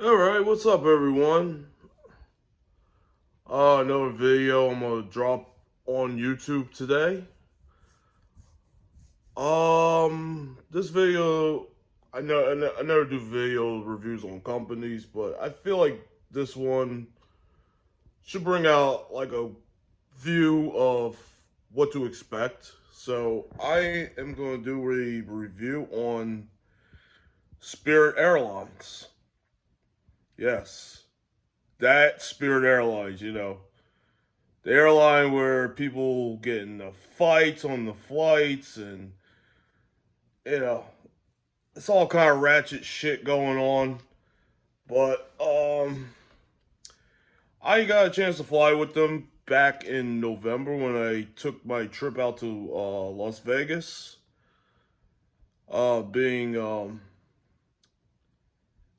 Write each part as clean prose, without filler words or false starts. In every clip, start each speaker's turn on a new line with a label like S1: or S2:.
S1: Alright, what's up everyone? Another video I'm gonna drop on YouTube today. This video, I never do video reviews on companies, but I feel like this one should bring out like a view of what to expect. So I am gonna do a review on Spirit Airlines. Yes, that Spirit Airlines, the airline where people get in the fights on the flights, and you know it's all kind of ratchet shit going on. But I got a chance to fly with them back in November when I took my trip out to Las Vegas. Being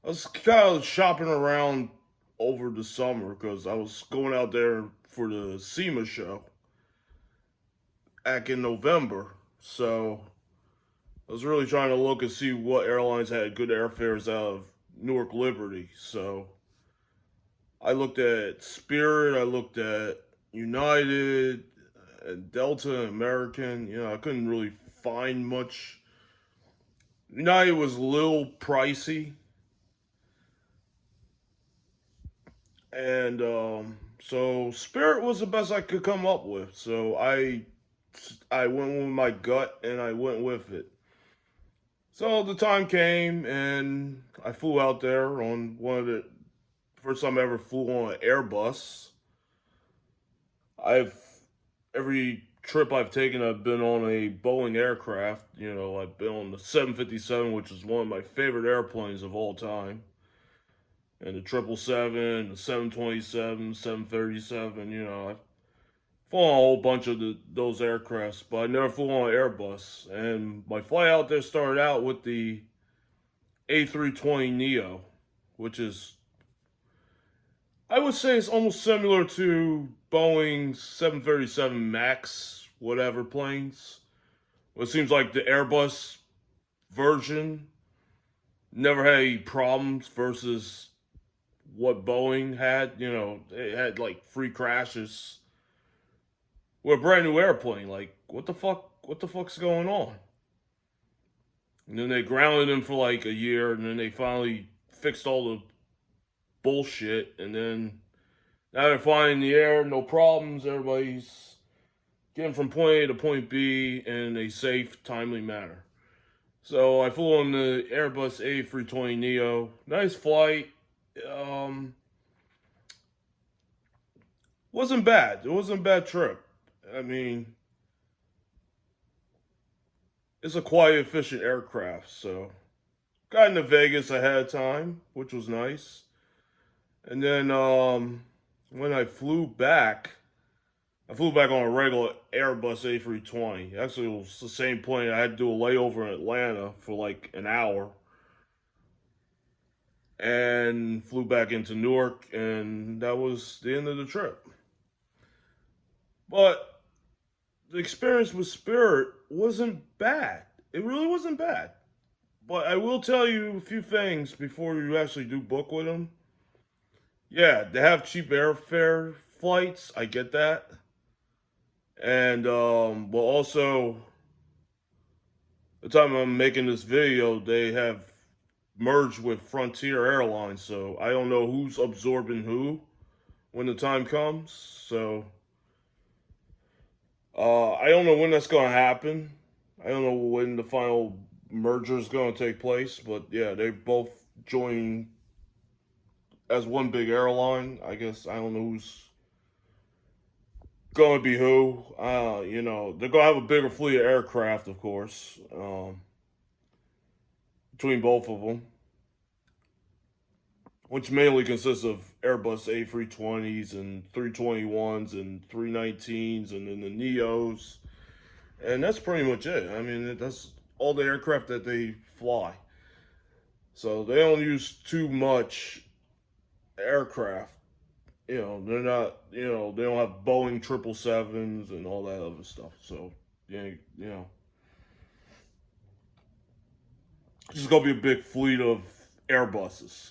S1: I was kind of shopping around over the summer because I was going out there for the SEMA show back in November. So I was really trying to look and see what airlines had good airfares out of Newark Liberty. So I looked at Spirit, I looked at United, and Delta, and American. I couldn't really find much. United was a little pricey, and so Spirit was the best I could come up with. So I went with my gut and I went with it. So the time came and I flew out there on one of the first time I ever flew on an Airbus. I've every trip I've taken, I've been on a Boeing aircraft. I've been on the 757, which is one of my favorite airplanes of all time, and the 777, the 727, 737. I've flown on a whole bunch of those aircrafts, but I never flew on an Airbus. And my flight out there started out with the A320 Neo, which is, I would say, it's almost similar to Boeing's 737 Max, whatever planes. Well, it seems like the Airbus version never had any problems versus what Boeing had. It had like free crashes with a brand new airplane. Like, what the fuck? What the fuck's going on? And then they grounded them for like a year, and then they finally fixed all the bullshit, and then now they're flying in the air, no problems. Everybody's getting from point A to point B in a safe, timely manner. So I flew on the Airbus A320 Neo. Nice flight. Um, wasn't bad. It wasn't a bad trip. I mean, it's a quiet, efficient aircraft. So got into Vegas ahead of time, which was nice. And then when I flew back on a regular Airbus A320. Actually, it was the same plane. I had to do a layover in Atlanta for like an hour and flew back into Newark, and that was the end of the trip. But the experience with Spirit wasn't bad. It really wasn't bad. But I will tell you a few things before you actually do book with them. Yeah, they have cheap airfare flights. I get that. And well, also the time I'm making this video, they have merged with Frontier Airlines, so I don't know who's absorbing who when the time comes. So I don't know when that's going to happen. I don't know when the final merger is going to take place, but yeah, they both joined as one big airline. I guess I don't know who's going to be who. They're going to have a bigger fleet of aircraft, of course, between both of them, which mainly consists of Airbus A320s and 321s and 319s and then the Neos. And that's pretty much it. I mean, that's all the aircraft that they fly. So they don't use too much aircraft. They're not, they don't have Boeing 777s and all that other stuff. So, yeah, it's just going to be a big fleet of Airbuses.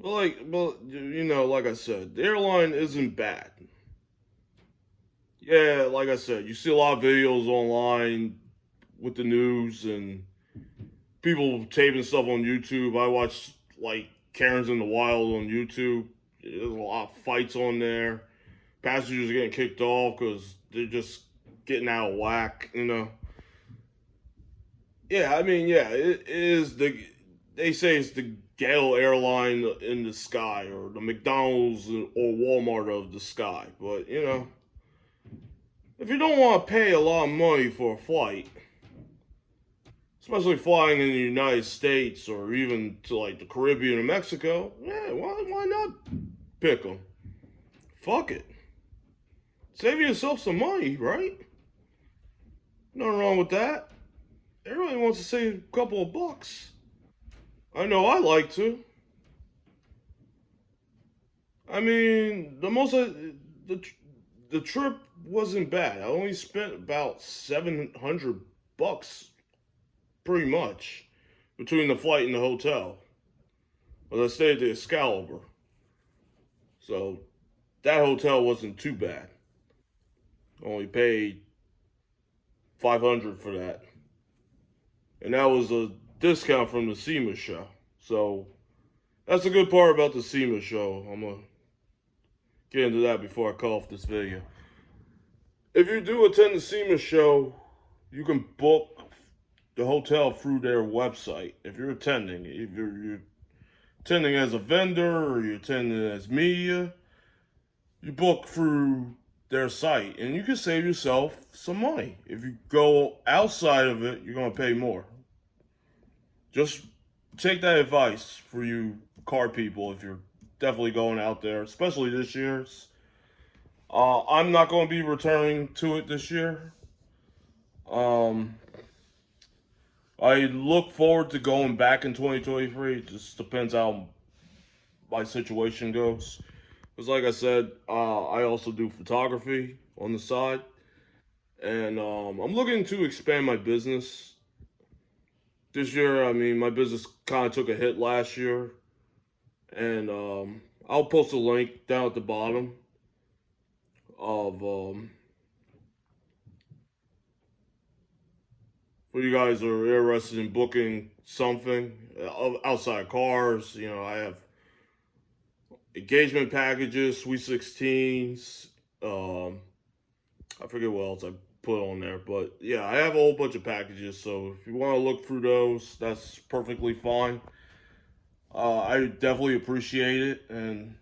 S1: like I said, the airline isn't bad. Yeah, like I said, you see a lot of videos online with the news and people taping stuff on YouTube. I watch like Karen's in the Wild on YouTube. There's a lot of fights on there. Passengers are getting kicked off because they're just getting out of whack. Yeah, I mean, yeah, it is the. They say it's the ghetto airline in the sky, or the McDonald's or Walmart of the sky. But if you don't want to pay a lot of money for a flight, especially flying in the United States or even to like the Caribbean or Mexico, yeah, why not pick them? Fuck it, save yourself some money, right? Nothing wrong with that. Everybody wants to save a couple of bucks. I know I like to. I mean, the the trip wasn't bad. I only spent about 700 bucks, pretty much, between the flight and the hotel. But I stayed at the Excalibur, so that hotel wasn't too bad. Only paid 500 for that, and that was a discount from the SEMA show. So that's a good part about the SEMA show. I'm gonna get into that before I cut off this video. If you do attend the SEMA show, you can book the hotel through their website. If you're attending, if you're attending as a vendor or you're attending as media, you book through their site and you can save yourself some money. If you go outside of it, you're going to pay more. Just take that advice for you car people if you're definitely going out there, especially this year. I'm not going to be returning to it this year. Um, I look forward to going back in 2023. It just depends how my situation goes. Because, like I said, I also do photography on the side, and I'm looking to expand my business this year. I mean, my business kind of took a hit last year, and I'll post a link down at the bottom of for you guys who are interested in booking something outside cars. I have engagement packages, Sweet 16s. I forget what else I put on there, but yeah, I have a whole bunch of packages. So if you want to look through those, that's perfectly fine. I definitely appreciate it, and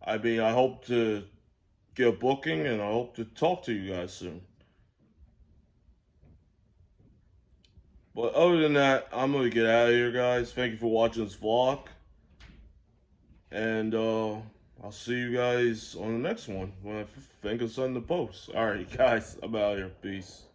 S1: I mean, I hope to get a booking, and I hope to talk to you guys soon. But other than that, I'm gonna get out of here, guys. Thank you for watching this vlog, and I'll see you guys on the next one when I think of something to post. All right, guys, I'm out of here. Peace.